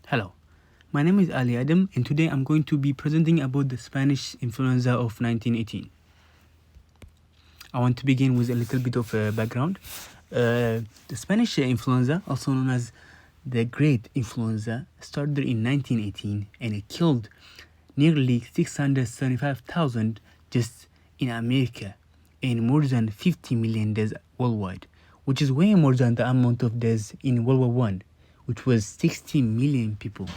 Hello, my name is Ali Adem, and today I'm going to be presenting about the Spanish influenza of 1918. I want to begin with a little bit of a background. The Spanish influenza, also known as the Great Influenza, started in 1918 and it killed nearly 675,000 just in America and more than 50 million deaths worldwide, which is way more than the amount of deaths in World War I, which was 60 million people.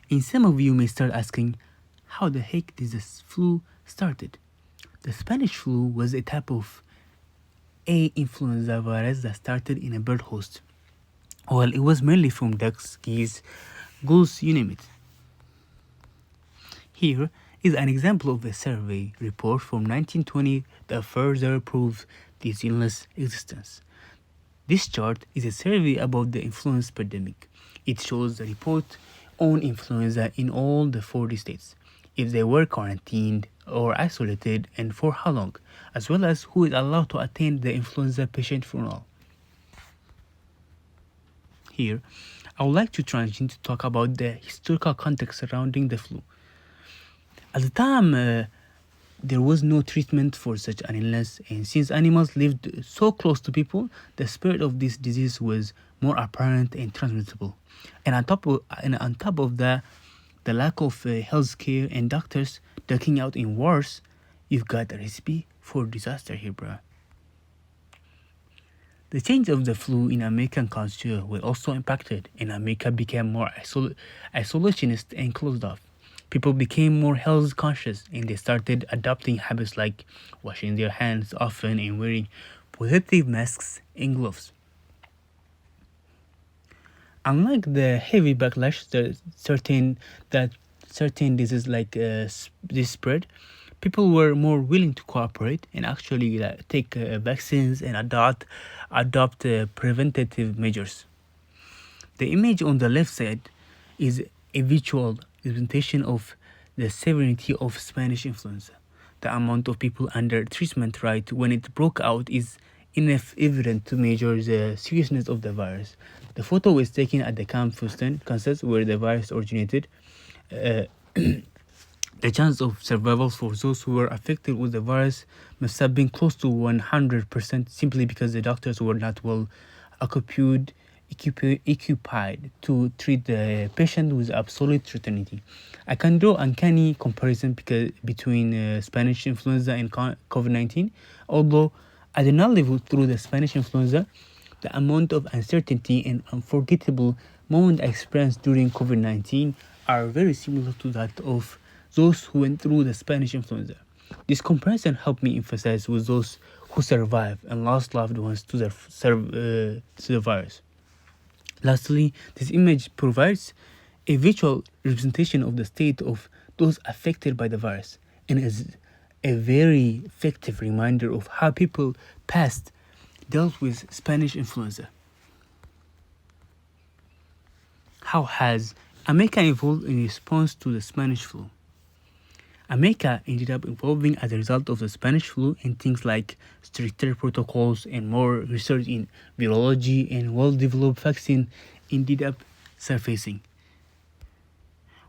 And some of you may start asking, how the heck did this flu started? The Spanish flu was a type of influenza virus that started in a bird host. Well, it was mainly from ducks, geese, goose, you name it. Here is an example of a survey report from 1920 that further proves this illness existence. This chart is a survey about the influenza pandemic. It shows the report on influenza in all the 40 states, if they were quarantined or isolated and for how long, as well as who is allowed to attend the influenza patient funeral. Here, I would like to transition to talk about the historical context surrounding the flu. At the time, there was no treatment for such an illness, and since animals lived so close to people, the spread of this disease was more apparent and transmissible. And on top of that, the lack of health care and doctors ducking out in wars, you've got a recipe for disaster here, bruh. The change of the flu in American culture was also impacted, and America became more isolationist and closed off. People became more health conscious and they started adopting habits like washing their hands often and wearing protective masks and gloves. Unlike the heavy backlash that certain diseases like this spread, people were more willing to cooperate and actually take vaccines and adopt preventative measures. The image on the left side is a visual representation of the severity of Spanish influenza. The amount of people under treatment right when it broke out is enough evident to measure the seriousness of the virus. The photo is taken at the Camp Fusten, Kansas, where the virus originated. The chance of survival for those who were affected with the virus must have been close to 100% simply because the doctors were not well occupied to treat the patient with absolute certainty. I can draw uncanny comparison between Spanish influenza and COVID-19. Although I did not live through the Spanish influenza, the amount of uncertainty and unforgettable moment I experienced during COVID-19 are very similar to that of those who went through the Spanish influenza. This comparison helped me emphasize with those who survived and lost loved ones to the virus. Lastly, this image provides a visual representation of the state of those affected by the virus and is a very effective reminder of how people past dealt with Spanish influenza. How has America evolved in response to the Spanish flu? America ended up evolving as a result of the Spanish flu in things like stricter protocols and more research in virology, and well-developed vaccine ended up surfacing,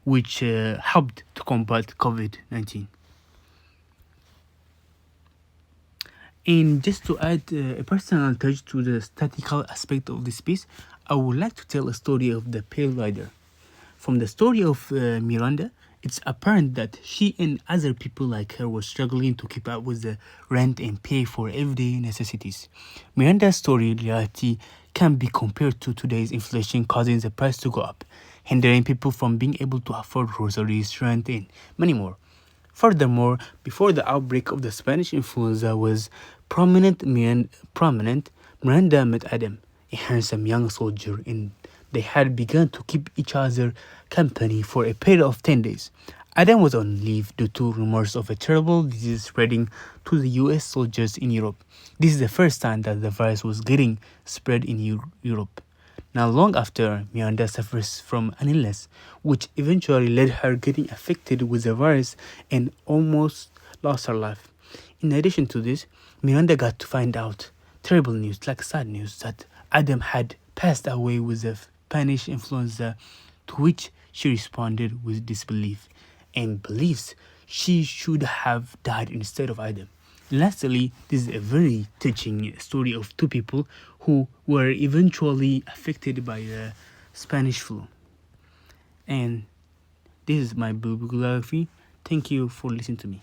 which helped to combat COVID-19. And just to add a personal touch to the statistical aspect of this piece, I would like to tell a story of the Pale Rider. From the story of Miranda, it's apparent that she and other people like her were struggling to keep up with the rent and pay for everyday necessities. Miranda's story reality can be compared to today's inflation causing the price to go up, hindering people from being able to afford groceries, rent, and many more. Furthermore, before the outbreak of the Spanish influenza was prominent, Miranda met Adam, a handsome young soldier, and they had begun to keep each other company for a period of 10 days. Adam was on leave due to rumors of a terrible disease spreading to the US soldiers in Europe. This is the first time that the virus was getting spread in Europe. Not long after, Miranda suffers from an illness, which eventually led her getting affected with the virus and almost lost her life. In addition to this, Miranda got to find out terrible news, like sad news, that Adam had passed away with the Spanish influenza, to which she responded with disbelief and believes she should have died instead of Adam. Lastly, this is a very touching story of two people who were eventually affected by the Spanish flu. And this is my bibliography. Thank you for listening to me.